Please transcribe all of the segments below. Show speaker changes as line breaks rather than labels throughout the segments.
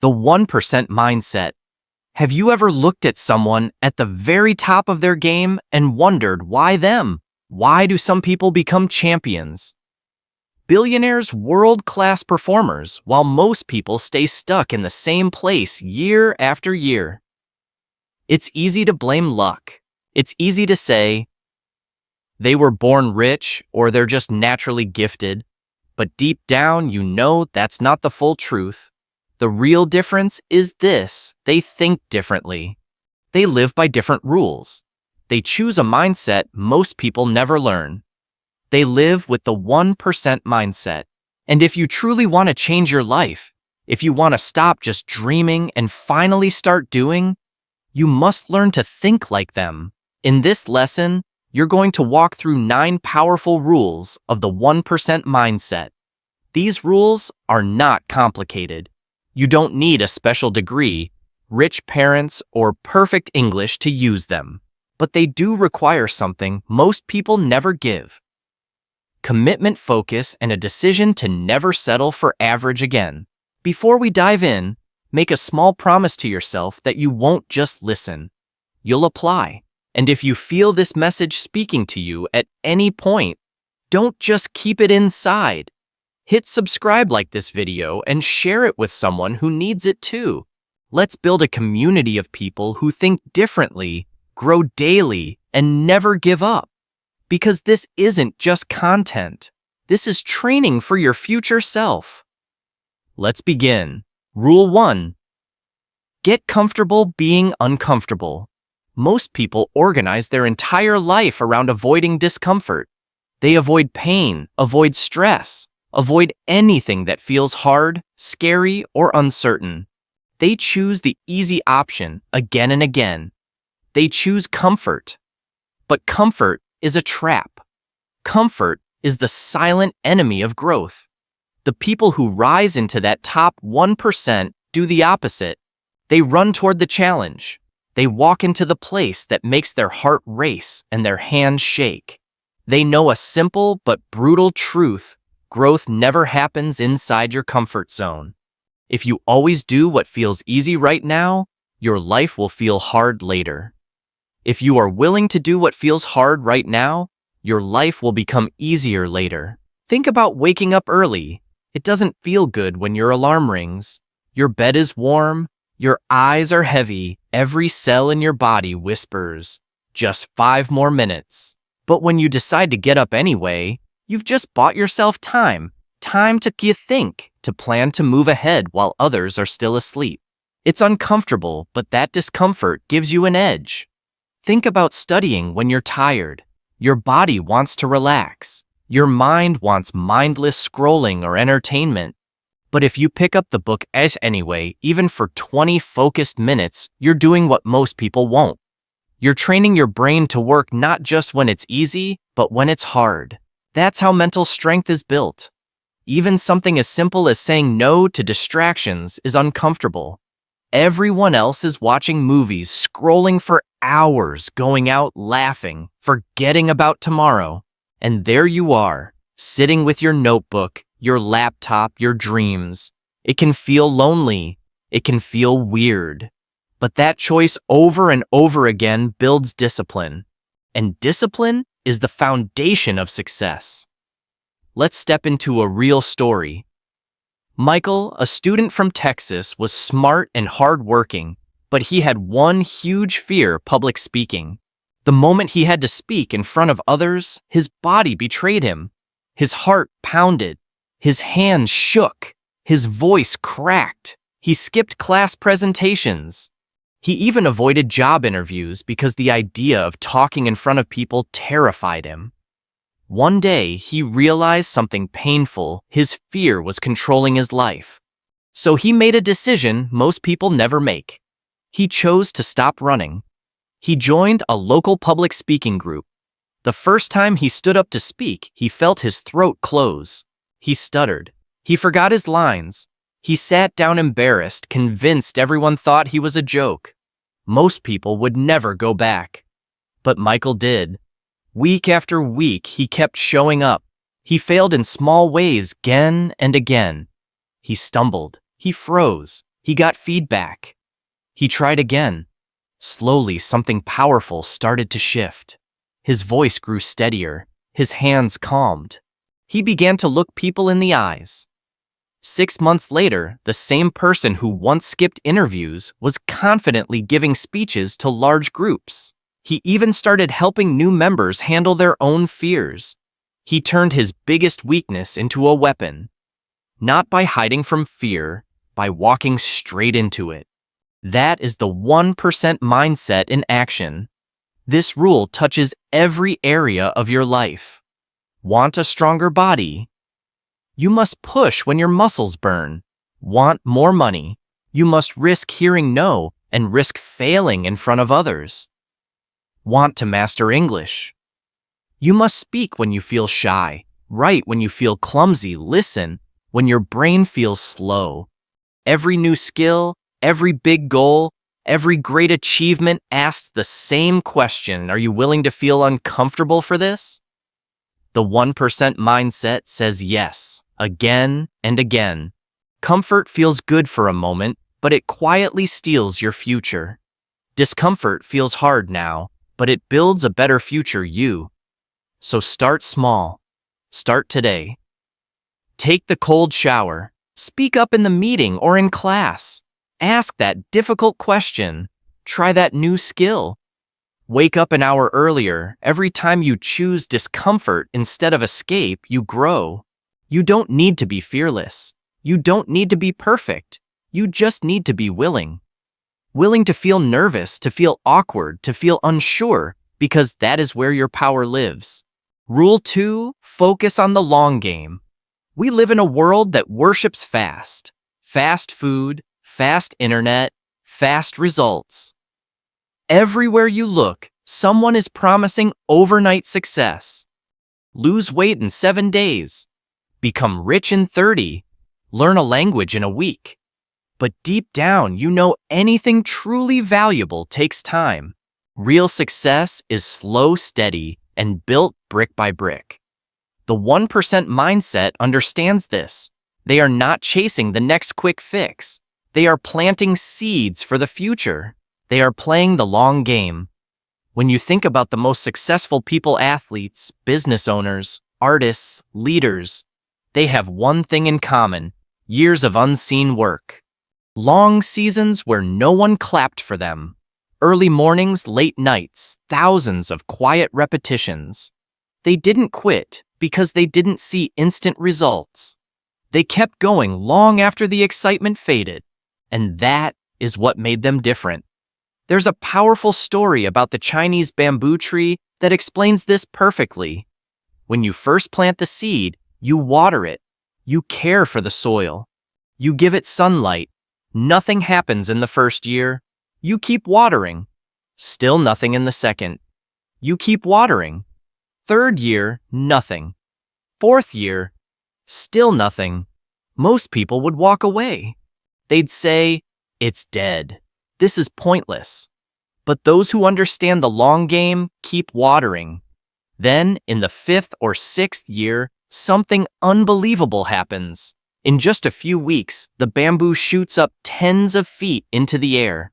The 1% mindset. Have you ever looked at someone at the very top of their game and wondered, why them? Why do some people become champions? Billionaires, world-class performers, while most people stay stuck in the same place year after year. It's easy to blame luck. It's easy to say, they were born rich or they're just naturally gifted. But deep down, you know that's not the full truth. The real difference is this: they think differently. They live by different rules. They choose a mindset most people never learn. They live with the 1% mindset. And if you truly want to change your life, if you want to stop just dreaming and finally start doing, you must learn to think like them. In this lesson, you're going to walk through 9 powerful rules of the 1% mindset. These rules are not complicated. You don't need a special degree, rich parents, or perfect English to use them. But they do require something most people never give: commitment, focus, and a decision to never settle for average again. Before we dive in, make a small promise to yourself that you won't just listen. You'll apply. And if you feel this message speaking to you at any point, don't just keep it inside. Hit subscribe, like this video, and share it with someone who needs it too. Let's build a community of people who think differently, grow daily, and never give up. Because this isn't just content. This is training for your future self. Let's begin. Rule 1. Get comfortable being uncomfortable. Most people organize their entire life around avoiding discomfort. They avoid pain, avoid stress, avoid anything that feels hard, scary, or uncertain. They choose the easy option again and again. They choose comfort. But comfort is a trap. Comfort is the silent enemy of growth. The people who rise into that top 1% do the opposite. They run toward the challenge. They walk into the place that makes their heart race and their hands shake. They know a simple but brutal truth: growth never happens inside your comfort zone. If you always do what feels easy right now, your life will feel hard later. If you are willing to do what feels hard right now, your life will become easier later. Think about waking up early. It doesn't feel good when your alarm rings. Your bed is warm. Your eyes are heavy. Every cell in your body whispers, just 5 more minutes. But when you decide to get up anyway, you've just bought yourself time. Time to think, to plan, to move ahead while others are still asleep. It's uncomfortable, but that discomfort gives you an edge. Think about studying when you're tired. Your body wants to relax. Your mind wants mindless scrolling or entertainment. But if you pick up the book anyway, even for 20 focused minutes, you're doing what most people won't. You're training your brain to work not just when it's easy, but when it's hard. That's how mental strength is built. Even something as simple as saying no to distractions is uncomfortable. Everyone else is watching movies, scrolling for hours, going out laughing, forgetting about tomorrow. And there you are, sitting with your notebook, your laptop, your dreams. It can feel lonely. It can feel weird. But that choice over and over again builds discipline. And discipline is the foundation of success. Let's step into a real story. Michael, a student from Texas, was smart and hardworking, but he had one huge fear: public speaking. The moment he had to speak in front of others, his body betrayed him. His heart pounded. His hands shook. His voice cracked. He skipped class presentations. He even avoided job interviews because the idea of talking in front of people terrified him. One day, he realized something painful: his fear was controlling his life. So he made a decision most people never make. He chose to stop running. He joined a local public speaking group. The first time he stood up to speak, he felt his throat close. He stuttered. He forgot his lines. He sat down embarrassed, convinced everyone thought he was a joke. Most people would never go back. But Michael did. Week after week, he kept showing up. He failed in small ways again and again. He stumbled. He froze. He got feedback. He tried again. Slowly, something powerful started to shift. His voice grew steadier. His hands calmed. He began to look people in the eyes. 6 months later, the same person who once skipped interviews was confidently giving speeches to large groups. He even started helping new members handle their own fears. He turned his biggest weakness into a weapon. Not by hiding from fear, by walking straight into it. That is the 1% mindset in action. This rule touches every area of your life. Want a stronger body? You must push when your muscles burn. Want more money? You must risk hearing no and risk failing in front of others. Want to master English? You must speak when you feel shy, write when you feel clumsy, listen when your brain feels slow. Every new skill, every big goal, every great achievement asks the same question. Are you willing to feel uncomfortable for this? The 1% mindset says yes, again and again. Comfort feels good for a moment, but it quietly steals your future. Discomfort feels hard now, but it builds a better future you. So start small. Start today. Take the cold shower. Speak up in the meeting or in class. Ask that difficult question. Try that new skill. Wake up an hour earlier. Every time you choose discomfort instead of escape, you grow. You don't need to be fearless. You don't need to be perfect. You just need to be willing. Willing to feel nervous, to feel awkward, to feel unsure, because that is where your power lives. Rule 2, focus on the long game. We live in a world that worships fast. Fast food, fast internet, fast results. Everywhere you look, someone is promising overnight success. Lose weight in 7 days. Become rich in 30. Learn a language in a week. But deep down, you know anything truly valuable takes time. Real success is slow, steady, and built brick by brick. The 1% mindset understands this. They are not chasing the next quick fix. They are planting seeds for the future. They are playing the long game. When you think about the most successful people, athletes, business owners, artists, leaders, they have one thing in common: years of unseen work. Long seasons where no one clapped for them. Early mornings, late nights, thousands of quiet repetitions. They didn't quit because they didn't see instant results. They kept going long after the excitement faded, and that is what made them different. There's a powerful story about the Chinese bamboo tree that explains this perfectly. When you first plant the seed, you water it. You care for the soil. You give it sunlight. Nothing happens in the first year. You keep watering. Still nothing in the second. You keep watering. Third year, nothing. Fourth year, still nothing. Most people would walk away. They'd say, "It's dead. This is pointless." But those who understand the long game keep watering. Then, in the 5th or 6th year, something unbelievable happens. In just a few weeks, the bamboo shoots up tens of feet into the air.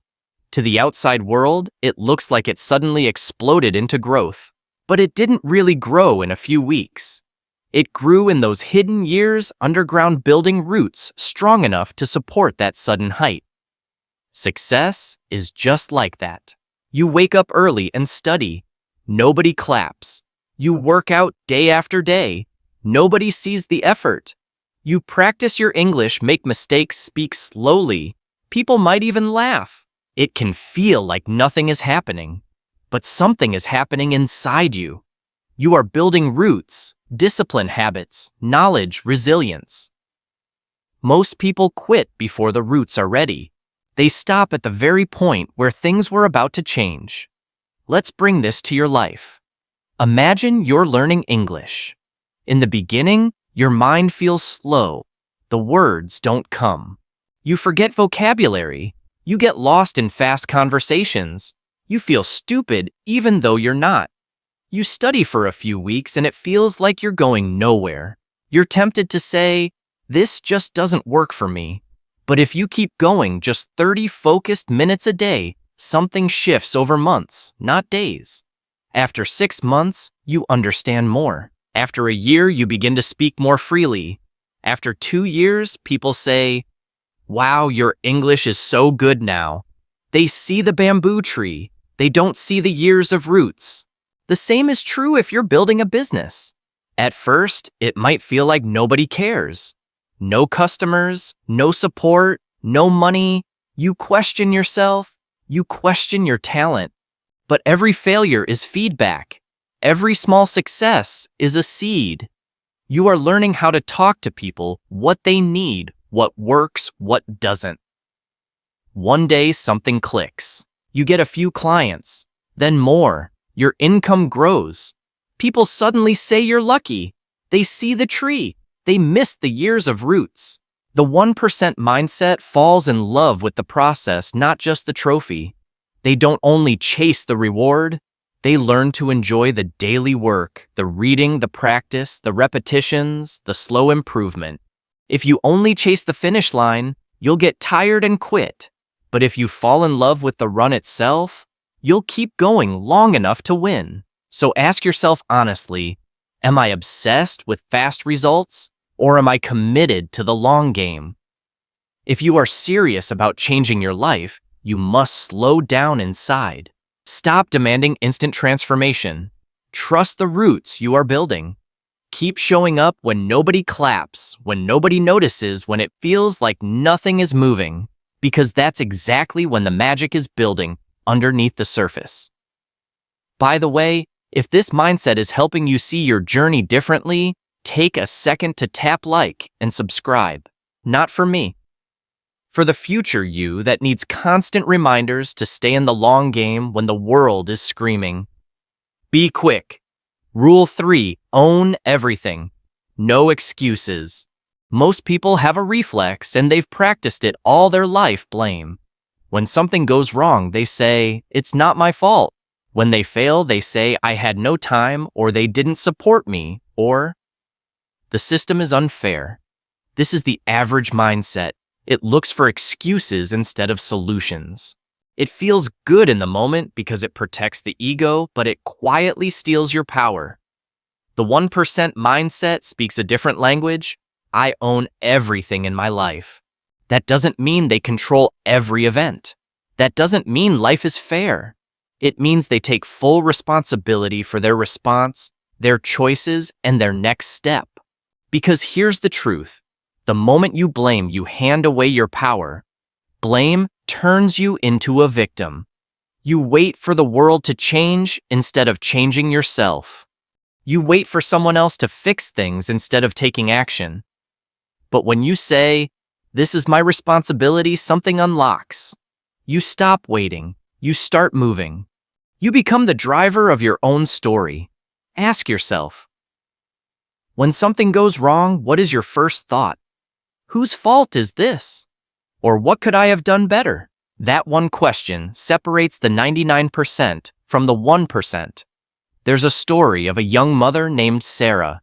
To the outside world, it looks like it suddenly exploded into growth. But it didn't really grow in a few weeks. It grew in those hidden years underground, building roots strong enough to support that sudden height. Success is just like that. You wake up early and study. Nobody claps. You work out day after day. Nobody sees the effort. You practice your English, make mistakes, speak slowly. People might even laugh. It can feel like nothing is happening, but something is happening inside you. You are building roots, discipline, habits, knowledge, resilience. Most people quit before the roots are ready. They stop at the very point where things were about to change. Let's bring this to your life. Imagine you're learning English. In the beginning, your mind feels slow. The words don't come. You forget vocabulary. You get lost in fast conversations. You feel stupid even though you're not. You study for a few weeks and it feels like you're going nowhere. You're tempted to say, "This just doesn't work for me." But if you keep going just 30 focused minutes a day, something shifts over months, not days. After 6 months, you understand more. After a year, you begin to speak more freely. After 2 years, people say, "Wow, your English is so good now." They see the bamboo tree. They don't see the years of roots. The same is true if you're building a business. At first, it might feel like nobody cares. No customers, no support, no money. You question yourself. You question your talent. But every failure is feedback. Every small success is a seed. You are learning how to talk to people, what they need, what works, what doesn't. One day something clicks. You get a few clients, then more. Your income grows. People suddenly say you're lucky. They see the tree. They miss the years of roots. The 1% mindset falls in love with the process, not just the trophy. They don't only chase the reward, they learn to enjoy the daily work, the reading, the practice, the repetitions, the slow improvement. If you only chase the finish line, you'll get tired and quit. But if you fall in love with the run itself, you'll keep going long enough to win. So ask yourself honestly, am I obsessed with fast results, or am I committed to the long game? If you are serious about changing your life, you must slow down inside. Stop demanding instant transformation. Trust the roots you are building. Keep showing up when nobody claps, when nobody notices, when it feels like nothing is moving, because that's exactly when the magic is building underneath the surface. By the way, if this mindset is helping you see your journey differently, take a second to tap like and subscribe. Not for me. For the future you that needs constant reminders to stay in the long game when the world is screaming. Be quick. Rule 3, own everything. No excuses. Most people have a reflex and they've practiced it all their life. Blame. When something goes wrong, they say, "It's not my fault." When they fail, they say, "I had no time," or "They didn't support me," or "The system is unfair." This is the average mindset. It looks for excuses instead of solutions. It feels good in the moment because it protects the ego, but it quietly steals your power. The 1% mindset speaks a different language. I own everything in my life. That doesn't mean they control every event. That doesn't mean life is fair. It means they take full responsibility for their response, their choices, and their next step. Because here's the truth. The moment you blame, you hand away your power. Blame turns you into a victim. You wait for the world to change instead of changing yourself. You wait for someone else to fix things instead of taking action. But when you say, "This is my responsibility," something unlocks. You stop waiting. You start moving. You become the driver of your own story. Ask yourself, when something goes wrong, what is your first thought? Whose fault is this? Or what could I have done better? That one question separates the 99% from the 1%. There's a story of a young mother named Sarah.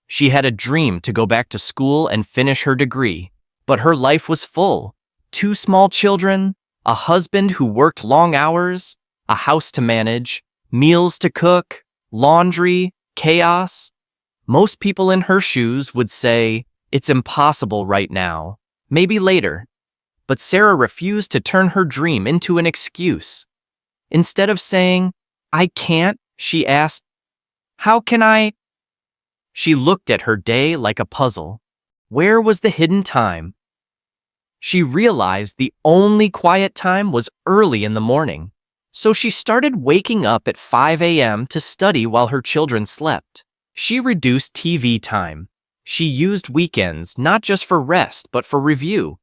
She had a dream to go back to school and finish her degree, but her life was full. 2 small children, a husband who worked long hours, a house to manage, meals to cook, laundry, chaos. Most people in her shoes would say, "It's impossible right now, maybe later." But Sarah refused to turn her dream into an excuse. Instead of saying, "I can't," she asked, "How can I?" She looked at her day like a puzzle. Where was the hidden time? She realized the only quiet time was early in the morning. So she started waking up at 5 a.m. to study while her children slept. She reduced TV time. She used weekends not just for rest but for review.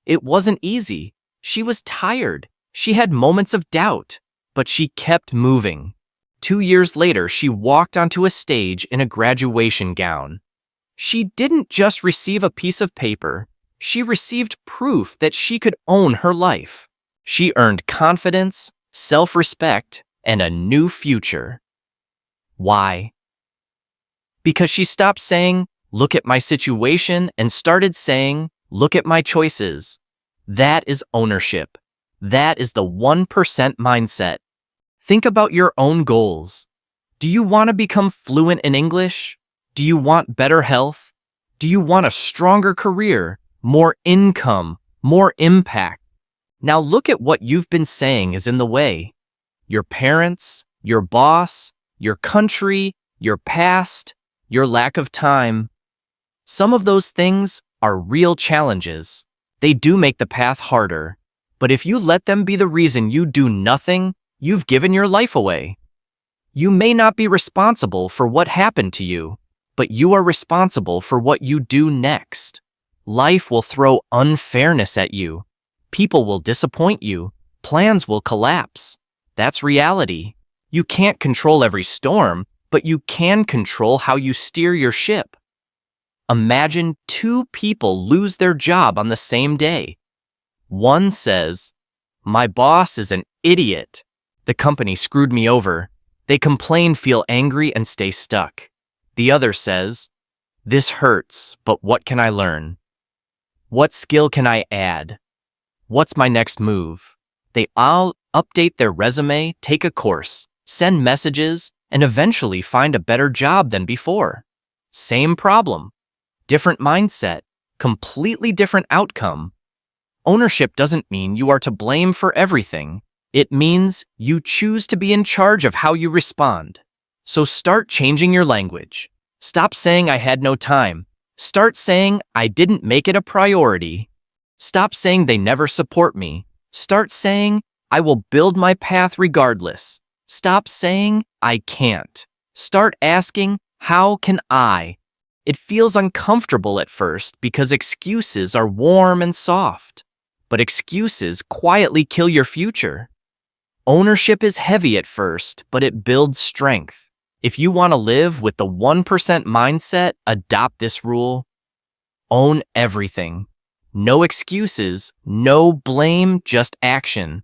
It wasn't easy. She was tired. She had moments of doubt, but she kept moving. 2 years later, she walked onto a stage in a graduation gown. She didn't just receive a piece of paper. She received proof that she could own her life. She earned confidence, self-respect, and a new future. Why? Because she stopped saying, "Look at my situation," and started saying, "Look at my choices." That is ownership. That is the 1% mindset. Think about your own goals. Do you want to become fluent in English? Do you want better health? Do you want a stronger career, more income, more impact? Now look at what you've been saying is in the way. Your parents, your boss, your country, your past, your lack of time. Some of those things are real challenges. They do make the path harder. But if you let them be the reason you do nothing, you've given your life away. You may not be responsible for what happened to you, but you are responsible for what you do next. Life will throw unfairness at you. People will disappoint you. Plans will collapse. That's reality. You can't control every storm, but you can control how you steer your ship. Imagine two people lose their job on the same day. One says, "My boss is an idiot. The company screwed me over." They complain, feel angry, and stay stuck. The other says, "This hurts, but what can I learn? What skill can I add? What's my next move?" They all update their resume, take a course, send messages, and eventually find a better job than before. Same problem. Different mindset, completely different outcome. Ownership doesn't mean you are to blame for everything. It means you choose to be in charge of how you respond. So start changing your language. Stop saying "I had no time." Start saying "I didn't make it a priority." Stop saying "they never support me." Start saying "I will build my path regardless." Stop saying "I can't." Start asking "How can I?" It feels uncomfortable at first because excuses are warm and soft, but excuses quietly kill your future. Ownership is heavy at first, but it builds strength. If you want to live with the 1% mindset, adopt this rule. Own everything. No excuses, no blame, just action.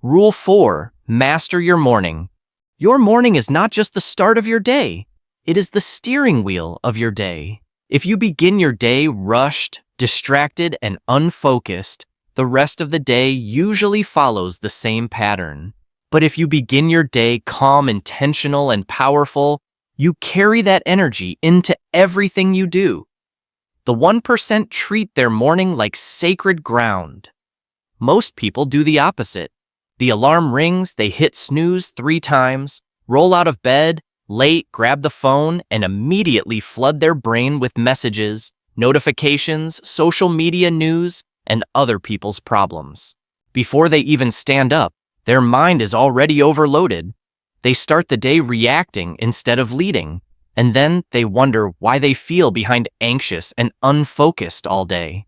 Rule 4, master your morning. Your morning is not just the start of your day. It is the steering wheel of your day. If you begin your day rushed, distracted, and unfocused, the rest of the day usually follows the same pattern. But if you begin your day calm, intentional, and powerful, you carry that energy into everything you do. The 1% treat their morning like sacred ground. Most people do the opposite. The alarm rings, they hit snooze 3 times, roll out of bed, late, grab the phone, and immediately flood their brain with messages, notifications, social media news, and other people's problems. Before they even stand up, their mind is already overloaded. They start the day reacting instead of leading, and then they wonder why they feel behind, anxious, and unfocused all day.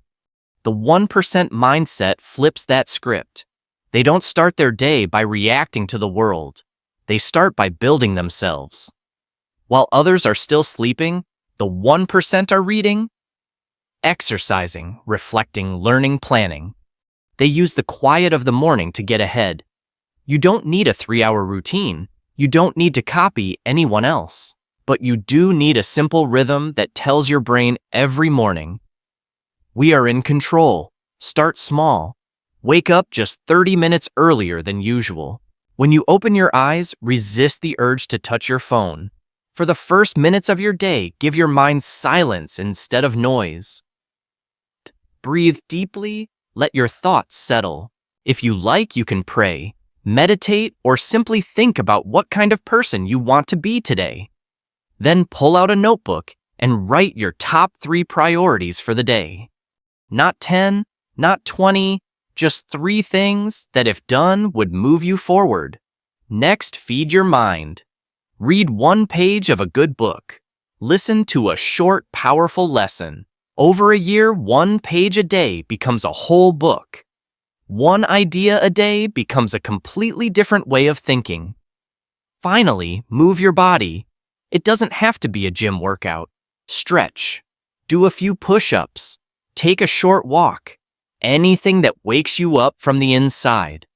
The 1% mindset flips that script. They don't start their day by reacting to the world. They start by building themselves. While others are still sleeping, the 1% are reading, exercising, reflecting, learning, planning. They use the quiet of the morning to get ahead. You don't need a 3-hour routine. You don't need to copy anyone else. But you do need a simple rhythm that tells your brain every morning, "We are in control." Start small. Wake up just 30 minutes earlier than usual. When you open your eyes, resist the urge to touch your phone. For the first minutes of your day, give your mind silence instead of noise. Breathe deeply, let your thoughts settle. If you like, you can pray, meditate, or simply think about what kind of person you want to be today. Then pull out a notebook and write your top 3 priorities for the day. Not 10, not 20, just 3 things that, if done, would move you forward. Next, feed your mind. Read 1 page of a good book. Listen to a short, powerful lesson. Over a year, 1 page a day becomes a whole book. 1 idea a day becomes a completely different way of thinking. Finally, move your body. It doesn't have to be a gym workout. Stretch. Do a few push-ups. Take a short walk. Anything that wakes you up from the inside.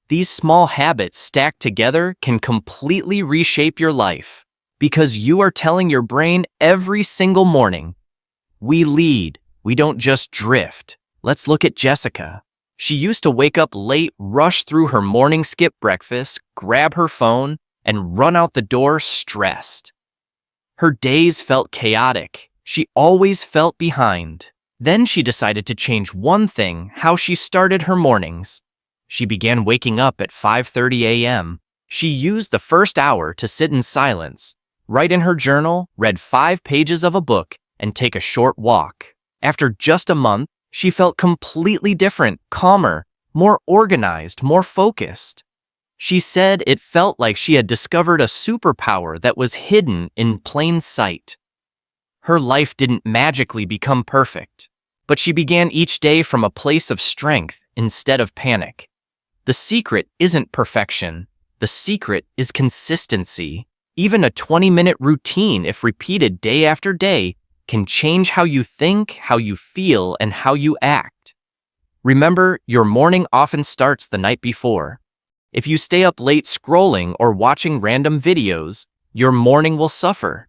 These small habits stacked together can completely reshape your life because you are telling your brain every single morning, "We lead, we don't just drift." Let's look at Jessica. She used to wake up late, rush through her morning, skip breakfast, grab her phone, and run out the door stressed. Her days felt chaotic. She always felt behind. Then she decided to change one thing: how she started her mornings. She began waking up at 5:30 a.m. She used the first hour to sit in silence, write in her journal, read 5 pages of a book, and take a short walk. After just a month, she felt completely different, calmer, more organized, more focused. She said it felt like she had discovered a superpower that was hidden in plain sight. Her life didn't magically become perfect, but she began each day from a place of strength instead of panic. The secret isn't perfection. The secret is consistency. Even a 20-minute routine, if repeated day after day, can change how you think, how you feel, and how you act. Remember, your morning often starts the night before. If you stay up late scrolling or watching random videos, your morning will suffer.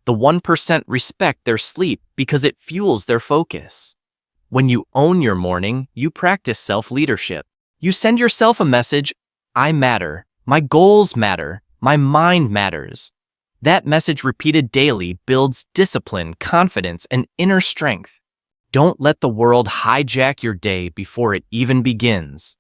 The 1% respect their sleep because it fuels their focus. When you own your morning, you practice self-leadership. You send yourself a message: I matter, my goals matter, my mind matters. That message repeated daily builds discipline, confidence, and inner strength. Don't let the world hijack your day before it even begins.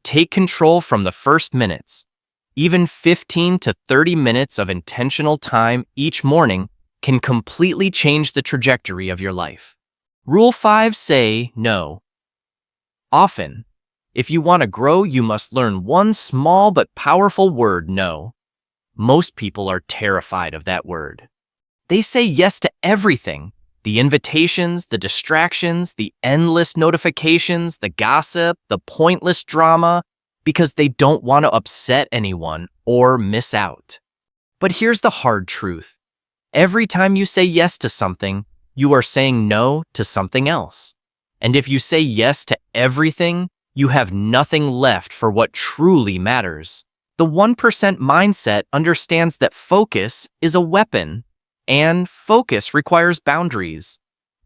Take control from the first minutes. Even 15 to 30 minutes of intentional time each morning can completely change the trajectory of your life. Rule 5: say no. Often, if you want to grow, you must learn one small but powerful word: no. Most people are terrified of that word. They say yes to everything: the invitations, the distractions, the endless notifications, the gossip, the pointless drama, because they don't want to upset anyone or miss out. But here's the hard truth. Every time you say yes to something, you are saying no to something else. And if you say yes to everything, you have nothing left for what truly matters. The 1% mindset understands that focus is a weapon, and focus requires boundaries.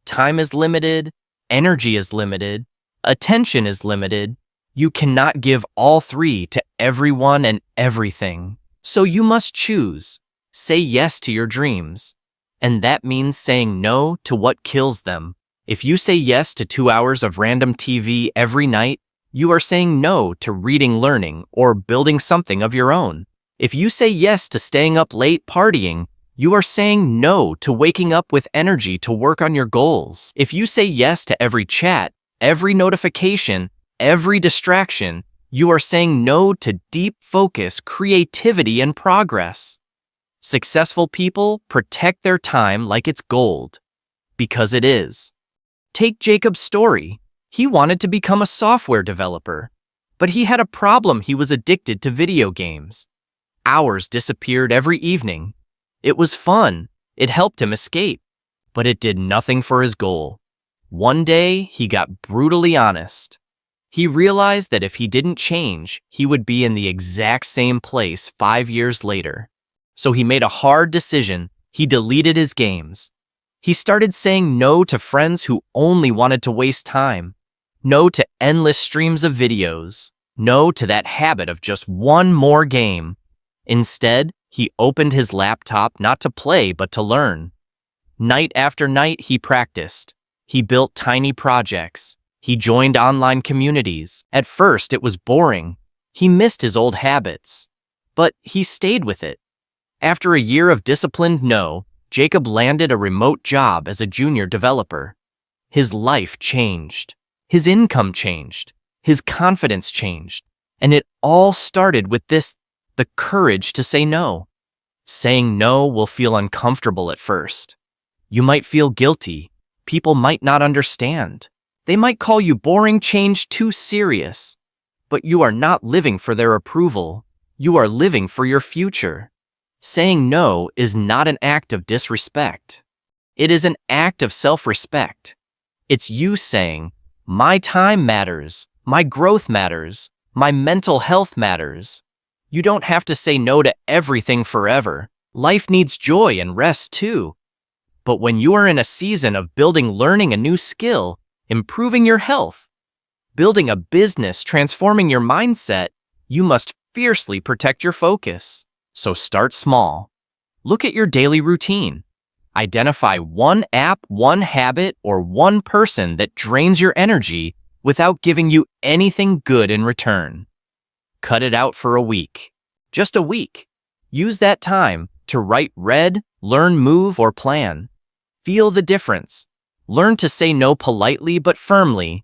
Time is limited, energy is limited, attention is limited. You cannot give all 3 to everyone and everything. So you must choose. Say yes to your dreams. And that means saying no to what kills them. If you say yes to 2 hours of random TV every night, you are saying no to reading, learning, or building something of your own. If you say yes to staying up late partying, you are saying no to waking up with energy to work on your goals. If you say yes to every chat, every notification, every distraction, you are saying no to deep focus, creativity, and progress. Successful people protect their time like it's gold, because it is. Take Jacob's story. He wanted to become a software developer, but he had a problem: he was addicted to video games. Hours disappeared every evening. It was fun. It helped him escape, but it did nothing for his goal. One day, he got brutally honest. He realized that if he didn't change, he would be in the exact same place 5 years later. So he made a hard decision. He deleted his games. He started saying no to friends who only wanted to waste time. No to endless streams of videos. No to that habit of just one more game. Instead, he opened his laptop not to play but to learn. Night after night, he practiced. He built tiny projects. He joined online communities. At first, it was boring. He missed his old habits. But he stayed with it. After a year of disciplined no, Jacob landed a remote job as a junior developer. His life changed. His income changed. His confidence changed. And it all started with the courage to say no. Saying no will feel uncomfortable at first. You might feel guilty. People might not understand. They might call you boring, change, too serious. But you are not living for their approval. You are living for your future. Saying no is not an act of disrespect. It is an act of self-respect. It's you saying, my time matters, my growth matters, my mental health matters. You don't have to say no to everything forever. Life needs joy and rest too. But when you are in a season of building, learning a new skill, improving your health, building a business, transforming your mindset, you must fiercely protect your focus. So start small. Look at your daily routine. Identify one app, one habit, or one person that drains your energy without giving you anything good in return. Cut it out for a week. Just a week. Use that time to write, read, learn, move, or plan. Feel the difference. Learn to say no politely but firmly.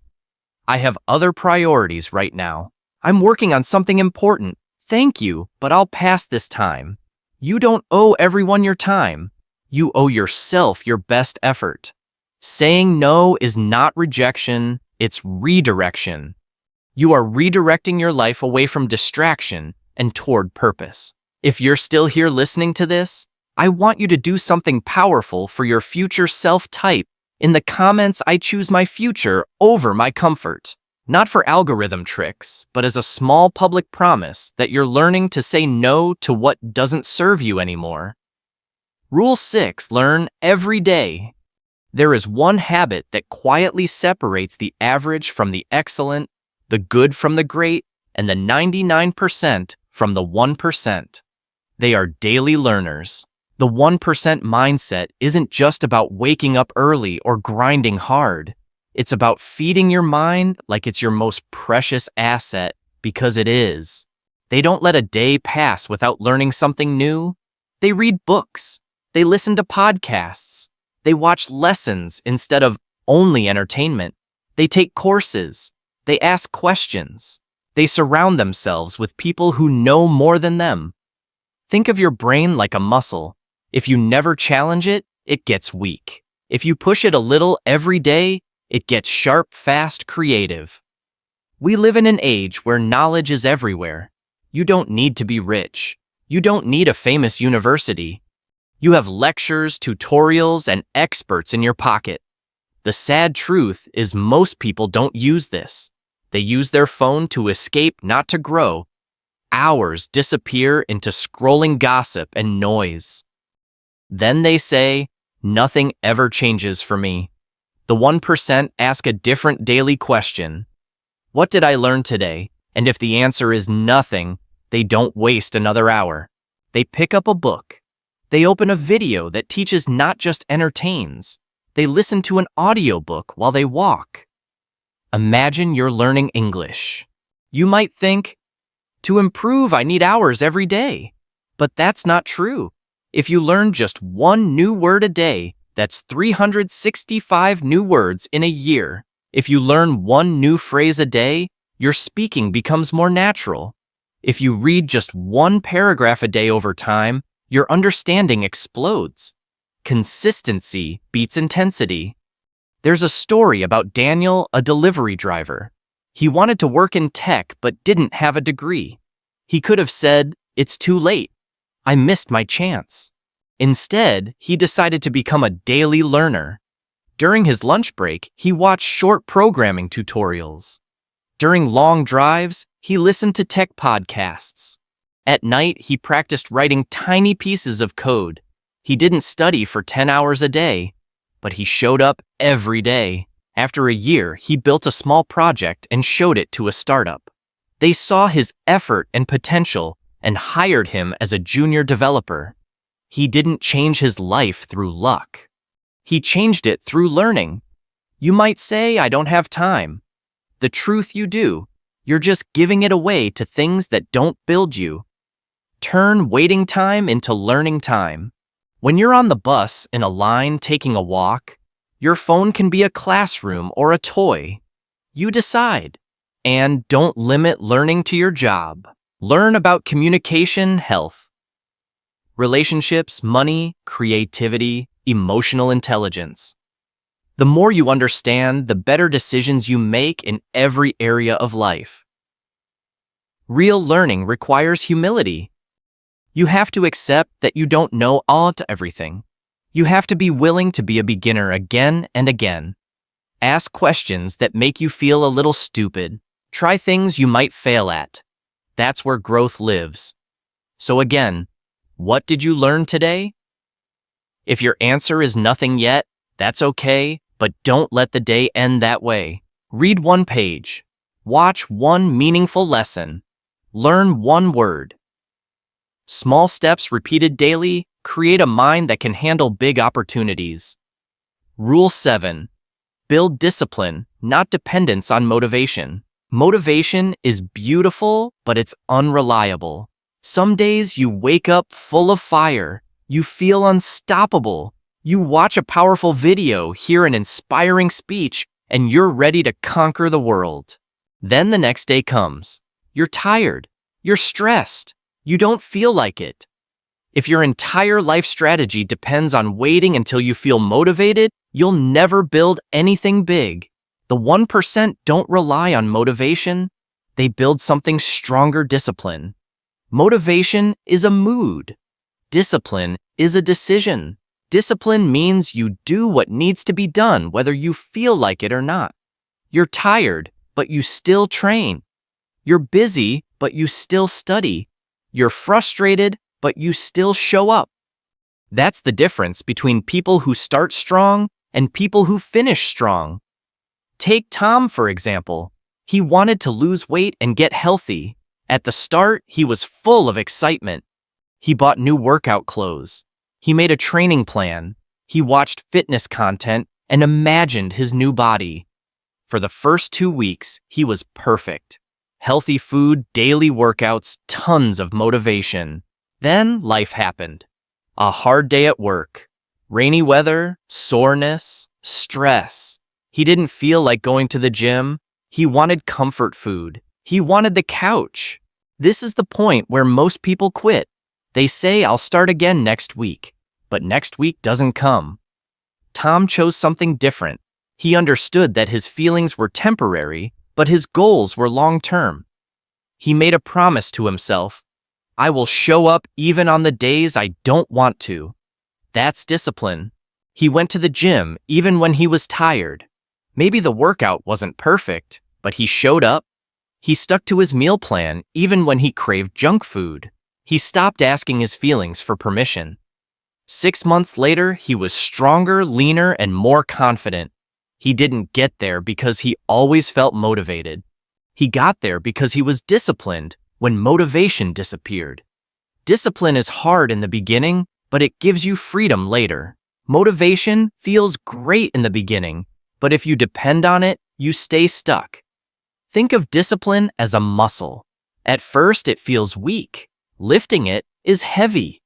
I have other priorities right now. I'm working on something important. Thank you, but I'll pass this time. You don't owe everyone your time. You owe yourself your best effort. Saying no is not rejection, it's redirection. You are redirecting your life away from distraction and toward purpose. If you're still here listening to this, I want you to do something powerful for your future self. Type in the comments, I choose my future over my comfort. Not for algorithm tricks, but as a small public promise that you're learning to say no to what doesn't serve you anymore. Rule 6, learn every day. There is one habit that quietly separates the average from the excellent, the good from the great, and the 99% from the 1%. They are daily learners. The 1% mindset isn't just about waking up early or grinding hard. It's about feeding your mind like it's your most precious asset, because it is. They don't let a day pass without learning something new. They read books. They listen to podcasts. They watch lessons instead of only entertainment. They take courses. They ask questions. They surround themselves with people who know more than them. Think of your brain like a muscle. If you never challenge it, it gets weak. If you push it a little every day, it gets sharp, fast, creative. We live in an age where knowledge is everywhere. You don't need to be rich. You don't need a famous university. You have lectures, tutorials, and experts in your pocket. The sad truth is most people don't use this. They use their phone to escape, not to grow. Hours disappear into scrolling gossip and noise. Then they say, nothing ever changes for me. The 1% ask a different daily question. What did I learn today? And if the answer is nothing, they don't waste another hour. They pick up a book. They open a video that teaches, not just entertains. They listen to an audiobook while they walk. Imagine you're learning English. You might think, to improve, I need hours every day. But that's not true. If you learn just one new word a day, that's 365 new words in a year. If you learn one new phrase a day, your speaking becomes more natural. If you read just one paragraph a day over time, your understanding explodes. Consistency beats intensity. There's a story about Daniel, a delivery driver. He wanted to work in tech but didn't have a degree. He could have said, "It's too late. I missed my chance." Instead, he decided to become a daily learner. During his lunch break, he watched short programming tutorials. During long drives, he listened to tech podcasts. At night, he practiced writing tiny pieces of code. He didn't study for 10 hours a day, but he showed up every day. After a year, he built a small project and showed it to a startup. They saw his effort and potential and hired him as a junior developer. He didn't change his life through luck. He changed it through learning. You might say, I don't have time. The truth, you do. You're just giving it away to things that don't build you. Turn waiting time into learning time. When you're on the bus, in a line, taking a walk, your phone can be a classroom or a toy. You decide. And don't limit learning to your job. Learn about communication, health, relationships, money, creativity, emotional intelligence. The more you understand, the better decisions you make in every area of life. Real learning requires humility. You have to accept that you don't know all to everything. You have to be willing to be a beginner again and again. Ask questions that make you feel a little stupid. Try things you might fail at. That's where growth lives. So again, what did you learn today? If your answer is nothing yet, that's okay. But don't let the day end that way. Read one page. Watch one meaningful lesson. Learn one word. Small steps repeated daily create a mind that can handle big opportunities. Rule 7. Build discipline, not dependence on motivation. Motivation is beautiful, but it's unreliable. Some days you wake up full of fire. You feel unstoppable. You watch a powerful video, hear an inspiring speech, and you're ready to conquer the world. Then the next day comes. You're tired. You're stressed. You don't feel like it. If your entire life strategy depends on waiting until you feel motivated, you'll never build anything big. The 1% don't rely on motivation. They build something stronger: discipline. Motivation is a mood. Discipline is a decision. Discipline means you do what needs to be done, whether you feel like it or not. You're tired, but you still train. You're busy, but you still study. You're frustrated, but you still show up. That's the difference between people who start strong and people who finish strong. Take Tom, for example. He wanted to lose weight and get healthy. At the start, he was full of excitement. He bought new workout clothes. He made a training plan. He watched fitness content and imagined his new body. For the first 2 weeks, he was perfect. Healthy food, daily workouts, tons of motivation. Then life happened. A hard day at work. Rainy weather, soreness, stress. He didn't feel like going to the gym. He wanted comfort food. He wanted the couch. This is the point where most people quit. They say, "I'll start again next week," but next week doesn't come. Tom chose something different. He understood that his feelings were temporary, but his goals were long-term. He made a promise to himself: "I will show up even on the days I don't want to." That's discipline. He went to the gym even when he was tired. Maybe the workout wasn't perfect, but he showed up. He stuck to his meal plan even when he craved junk food. He stopped asking his feelings for permission. 6 months later, he was stronger, leaner, and more confident. He didn't get there because he always felt motivated. He got there because he was disciplined when motivation disappeared. Discipline is hard in the beginning, but it gives you freedom later. Motivation feels great in the beginning, but if you depend on it, you stay stuck. Think of discipline as a muscle. At first, it feels weak. Lifting it is heavy.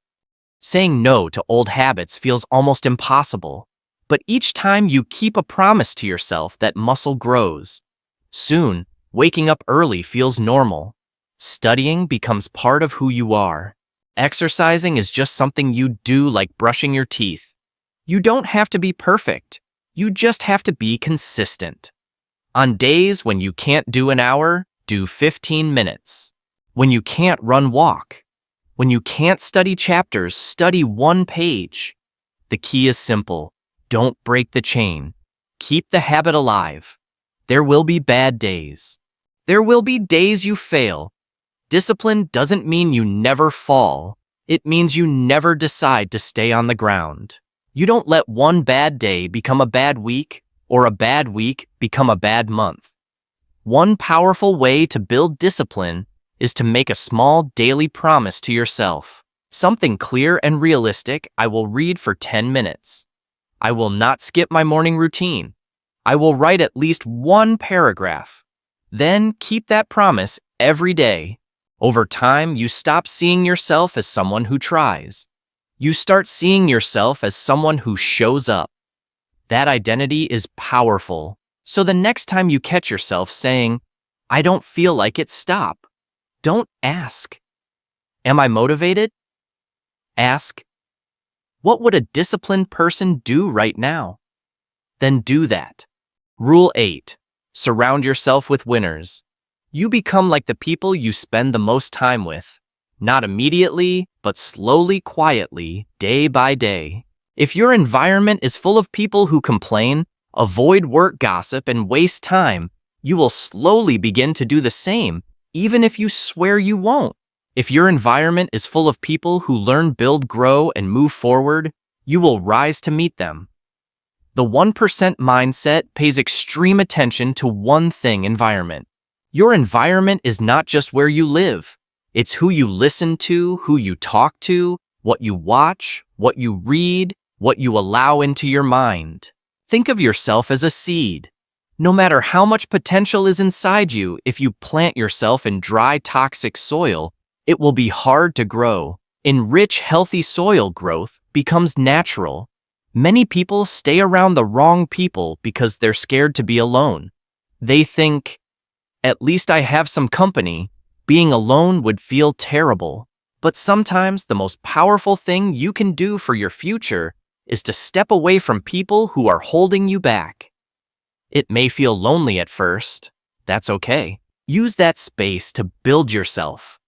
Saying no to old habits feels almost impossible. But each time you keep a promise to yourself, that muscle grows. Soon, waking up early feels normal. Studying becomes part of who you are. Exercising is just something you do, like brushing your teeth. You don't have to be perfect. You just have to be consistent. On days when you can't do an hour, do 15 minutes. When you can't run, walk. When you can't study chapters, study 1 page. The key is simple. Don't break the chain. Keep the habit alive. There will be bad days. There will be days you fail. Discipline doesn't mean you never fall. It means you never decide to stay on the ground. You don't let one bad day become a bad week, or a bad week become a bad month. One powerful way to build discipline is to make a small daily promise to yourself. Something clear and realistic: I will read for 10 minutes. I will not skip my morning routine. I will write at least 1 paragraph. Then keep that promise every day. Over time, you stop seeing yourself as someone who tries. You start seeing yourself as someone who shows up. That identity is powerful. So the next time you catch yourself saying, "I don't feel like it," stop. Don't ask, "Am I motivated?" Ask, "What would a disciplined person do right now?" Then do that. Rule 8. Surround yourself with winners. You become like the people you spend the most time with. Not immediately, but slowly, quietly, day by day. If your environment is full of people who complain, avoid work gossip, and waste time, you will slowly begin to do the same, even if you swear you won't. If your environment is full of people who learn, build, grow, and move forward, you will rise to meet them. The 1% mindset pays extreme attention to one thing: environment. Your environment is not just where you live. It's who you listen to, who you talk to, what you watch, what you read, what you allow into your mind. Think of yourself as a seed. No matter how much potential is inside you, if you plant yourself in dry, toxic soil, it will be hard to grow. In rich, healthy soil, growth becomes natural. Many people stay around the wrong people because they're scared to be alone. They think, at least I have some company. Being alone would feel terrible. But sometimes the most powerful thing you can do for your future is to step away from people who are holding you back. It may feel lonely at first. That's okay. Use that space to build yourself.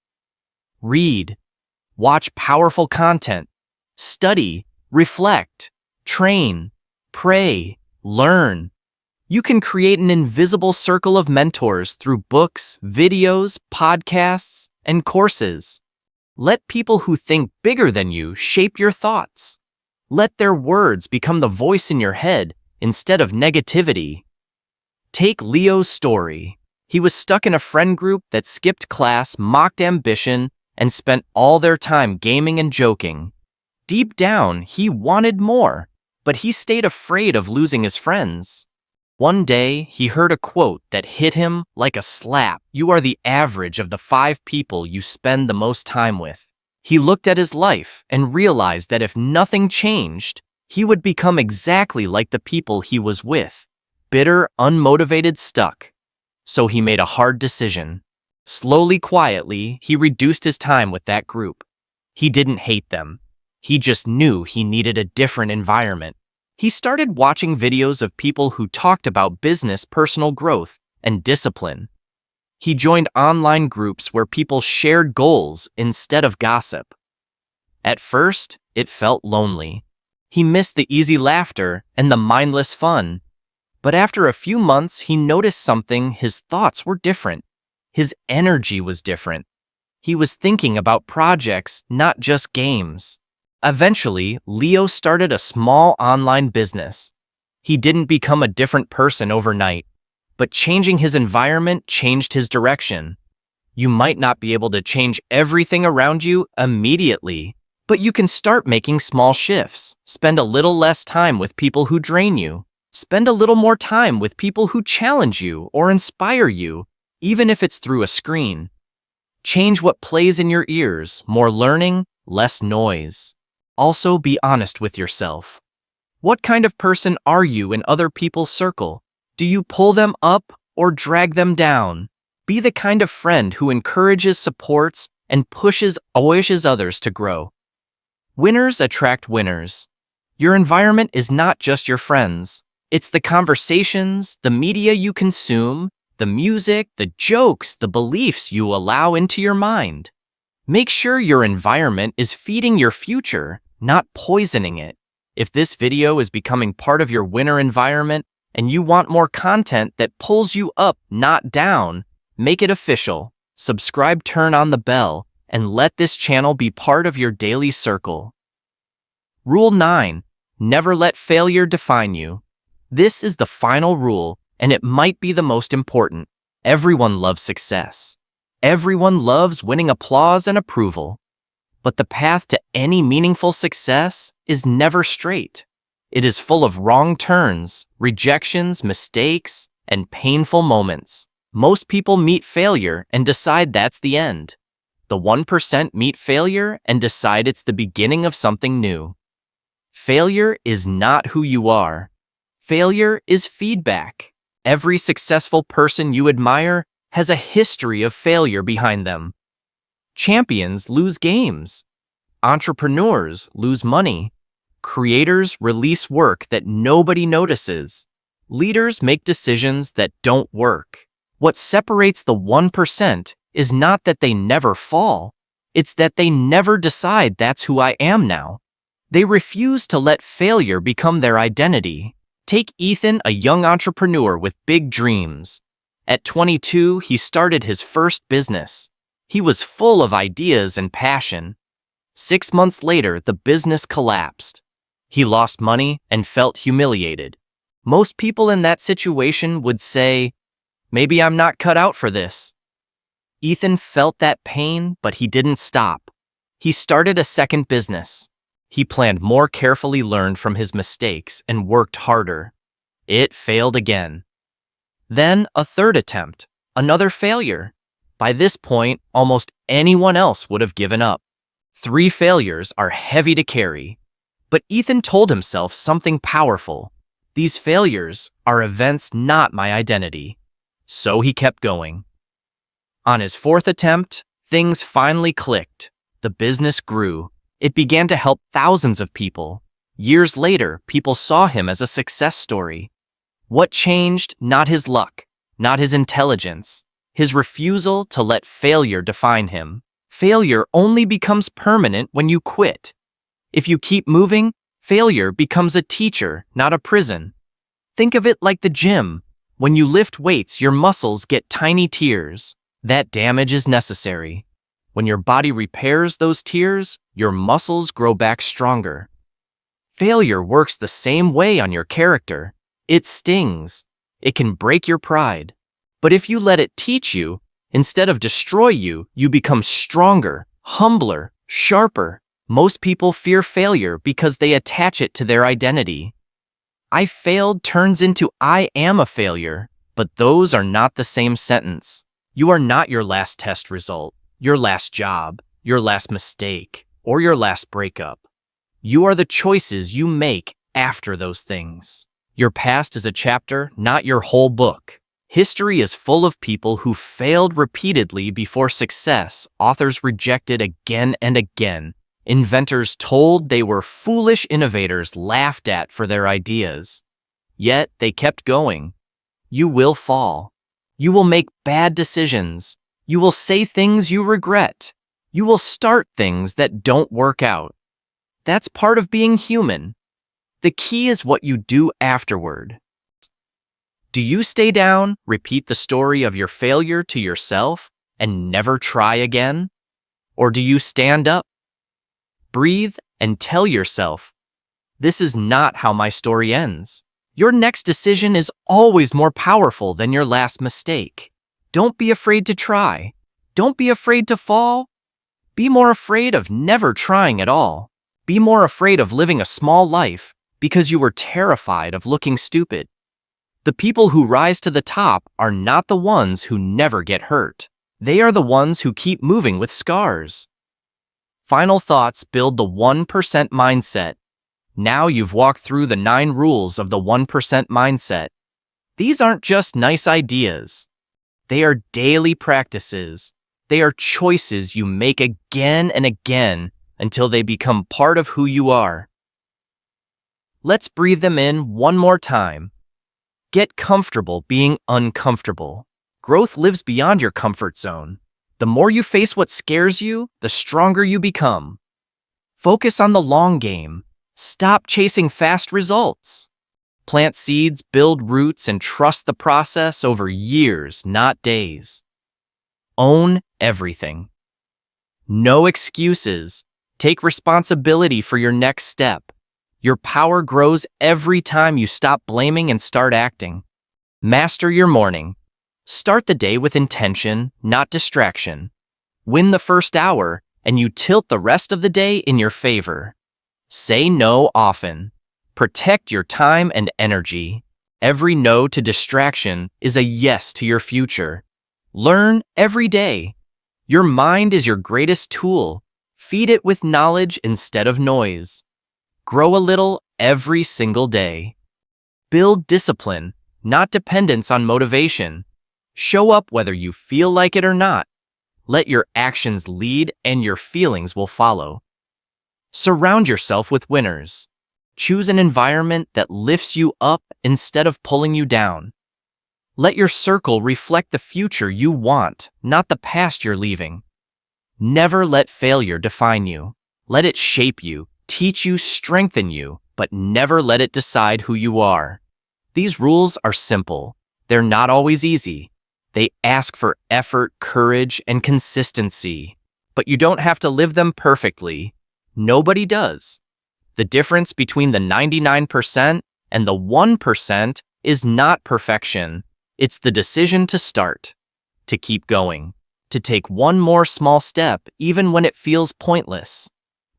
Read. Watch powerful content. Study. Reflect. Train. Pray. Learn. You can create an invisible circle of mentors through books, videos, podcasts, and courses. Let people who think bigger than you shape your thoughts. Let their words become the voice in your head instead of negativity. Take Leo's story. He was stuck in a friend group that skipped class, mocked ambition, and spent all their time gaming and joking. Deep down, he wanted more, but he stayed afraid of losing his friends. One day, he heard a quote that hit him like a slap. You are the average of the 5 people you spend the most time with. He looked at his life and realized that if nothing changed, he would become exactly like the people he was with. Bitter, unmotivated, stuck. So he made a hard decision. Slowly, quietly, he reduced his time with that group. He didn't hate them. He just knew he needed a different environment. He started watching videos of people who talked about business, personal growth, and discipline. He joined online groups where people shared goals instead of gossip. At first, it felt lonely. He missed the easy laughter and the mindless fun. But after a few months, he noticed something. His thoughts were different. His energy was different. He was thinking about projects, not just games. Eventually, Leo started a small online business. He didn't become a different person overnight, but changing his environment changed his direction. You might not be able to change everything around you immediately, but you can start making small shifts. Spend a little less time with people who drain you. Spend a little more time with people who challenge you or inspire you, even if it's through a screen. Change what plays in your ears: more learning, less noise. Also, be honest with yourself. What kind of person are you in other people's circle? Do you pull them up or drag them down? Be the kind of friend who encourages, supports, and pushes others to grow. Winners attract winners. Your environment is not just your friends. It's the conversations, the media you consume, the music, the jokes, the beliefs you allow into your mind. Make sure your environment is feeding your future, not poisoning it. If this video is becoming part of your winner environment and you want more content that pulls you up, not down, make it official. Subscribe, turn on the bell, and let this channel be part of your daily circle. Rule 9. Never let failure define you. This is the final rule, and it might be the most important. Everyone loves success. Everyone loves winning applause and approval. But the path to any meaningful success is never straight. It is full of wrong turns, rejections, mistakes, and painful moments. Most people meet failure and decide that's the end. The 1% meet failure and decide it's the beginning of something new. Failure is not who you are. Failure is feedback. Every successful person you admire has a history of failure behind them. Champions lose games. Entrepreneurs lose money. Creators release work that nobody notices. Leaders make decisions that don't work. What separates the 1% is not that they never fall. It's that they never decide that's who I am now. They refuse to let failure become their identity. Take Ethan, a young entrepreneur with big dreams. At 22, he started his first business. He was full of ideas and passion. 6 months later, the business collapsed. He lost money and felt humiliated. Most people in that situation would say, "Maybe I'm not cut out for this." Ethan felt that pain, but he didn't stop. He started a second business. He planned more carefully, learned from his mistakes, and worked harder. It failed again. Then a third attempt, another failure. By this point, almost anyone else would have given up. 3 failures are heavy to carry. But Ethan told himself something powerful. These failures are events, not my identity. So he kept going. On his 4th attempt, things finally clicked. The business grew. It began to help thousands of people. Years later, people saw him as a success story. What changed? Not his luck, not his intelligence, his refusal to let failure define him. Failure only becomes permanent when you quit. If you keep moving, failure becomes a teacher, not a prison. Think of it like the gym. When you lift weights, your muscles get tiny tears. That damage is necessary. When your body repairs those tears, your muscles grow back stronger. Failure works the same way on your character. It stings. It can break your pride. But if you let it teach you, instead of destroy you, you become stronger, humbler, sharper. Most people fear failure because they attach it to their identity. I failed turns into I am a failure, but those are not the same sentence. You are not your last test result, your last job, your last mistake, or your last breakup. You are the choices you make after those things. Your past is a chapter, not your whole book. History is full of people who failed repeatedly before success, authors rejected again and again, inventors told they were foolish, innovators laughed at for their ideas. Yet they kept going. You will fall. You will make bad decisions. You will say things you regret. You will start things that don't work out. That's part of being human. The key is what you do afterward. Do you stay down, repeat the story of your failure to yourself, and never try again? Or do you stand up, breathe, and tell yourself, "This is not how my story ends"? Your next decision is always more powerful than your last mistake. Don't be afraid to try. Don't be afraid to fall. Be more afraid of never trying at all. Be more afraid of living a small life because you were terrified of looking stupid. The people who rise to the top are not the ones who never get hurt. They are the ones who keep moving with scars. Final thoughts: build the 1% mindset. Now you've walked through the 9 rules of the 1% mindset. These aren't just nice ideas. They are daily practices. They are choices you make again and again until they become part of who you are. Let's breathe them in one more time. Get comfortable being uncomfortable. Growth lives beyond your comfort zone. The more you face what scares you, the stronger you become. Focus on the long game. Stop chasing fast results. Plant seeds, build roots, and trust the process over years, not days. Own everything. No excuses. Take responsibility for your next step. Your power grows every time you stop blaming and start acting. Master your morning. Start the day with intention, not distraction. Win the first hour, and you tilt the rest of the day in your favor. Say no often. Protect your time and energy. Every no to distraction is a yes to your future. Learn every day. Your mind is your greatest tool. Feed it with knowledge instead of noise. Grow a little every single day. Build discipline, not dependence on motivation. Show up whether you feel like it or not. Let your actions lead and your feelings will follow. Surround yourself with winners. Choose an environment that lifts you up instead of pulling you down. Let your circle reflect the future you want, not the past you're leaving. Never let failure define you. Let it shape you, teach you, strengthen you, but never let it decide who you are. These rules are simple. They're not always easy. They ask for effort, courage, and consistency. But you don't have to live them perfectly. Nobody does. The difference between the 99% and the 1% is not perfection. It's the decision to start, to keep going, to take one more small step even when it feels pointless.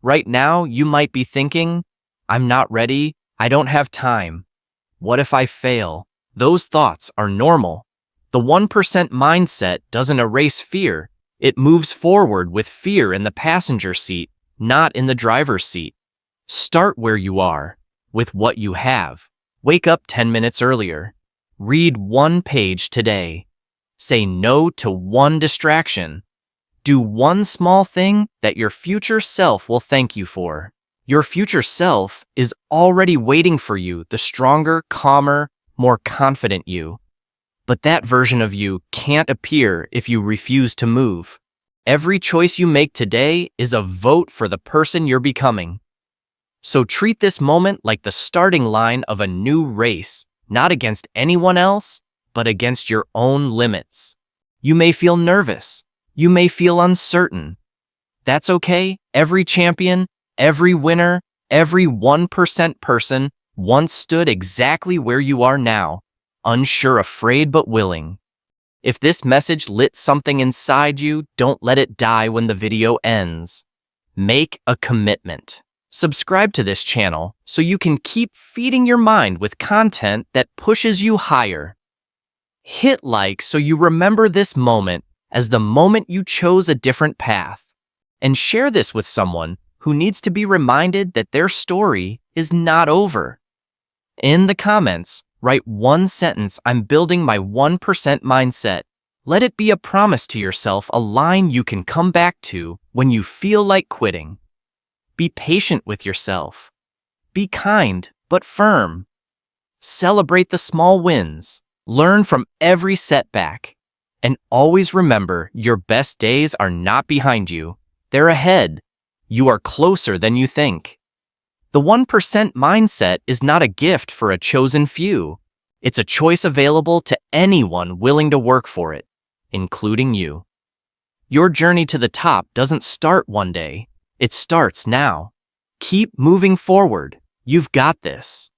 Right now, you might be thinking, I'm not ready, I don't have time. What if I fail? Those thoughts are normal. The 1% mindset doesn't erase fear. It moves forward with fear in the passenger seat, not in the driver's seat. Start where you are, with what you have. Wake up 10 minutes earlier. Read one page today. Say no to one distraction. Do one small thing that your future self will thank you for. Your future self is already waiting for you, the stronger, calmer, more confident you. But that version of you can't appear if you refuse to move. Every choice you make today is a vote for the person you're becoming. So treat this moment like the starting line of a new race, not against anyone else, but against your own limits. You may feel nervous. You may feel uncertain. That's okay. Every champion, every winner, every 1% person once stood exactly where you are now, unsure, afraid, but willing. If this message lit something inside you, don't let it die when the video ends. Make a commitment. Subscribe to this channel so you can keep feeding your mind with content that pushes you higher. Hit like so you remember this moment as the moment you chose a different path. And share this with someone who needs to be reminded that their story is not over. In the comments, write one sentence: I'm building my 1% mindset. Let it be a promise to yourself, a line you can come back to when you feel like quitting. Be patient with yourself. Be kind but firm. Celebrate the small wins. Learn from every setback. And always remember, your best days are not behind you. They're ahead. You are closer than you think. The 1% mindset is not a gift for a chosen few. It's a choice available to anyone willing to work for it, including you. Your journey to the top doesn't start one day. It starts now. Keep moving forward. You've got this.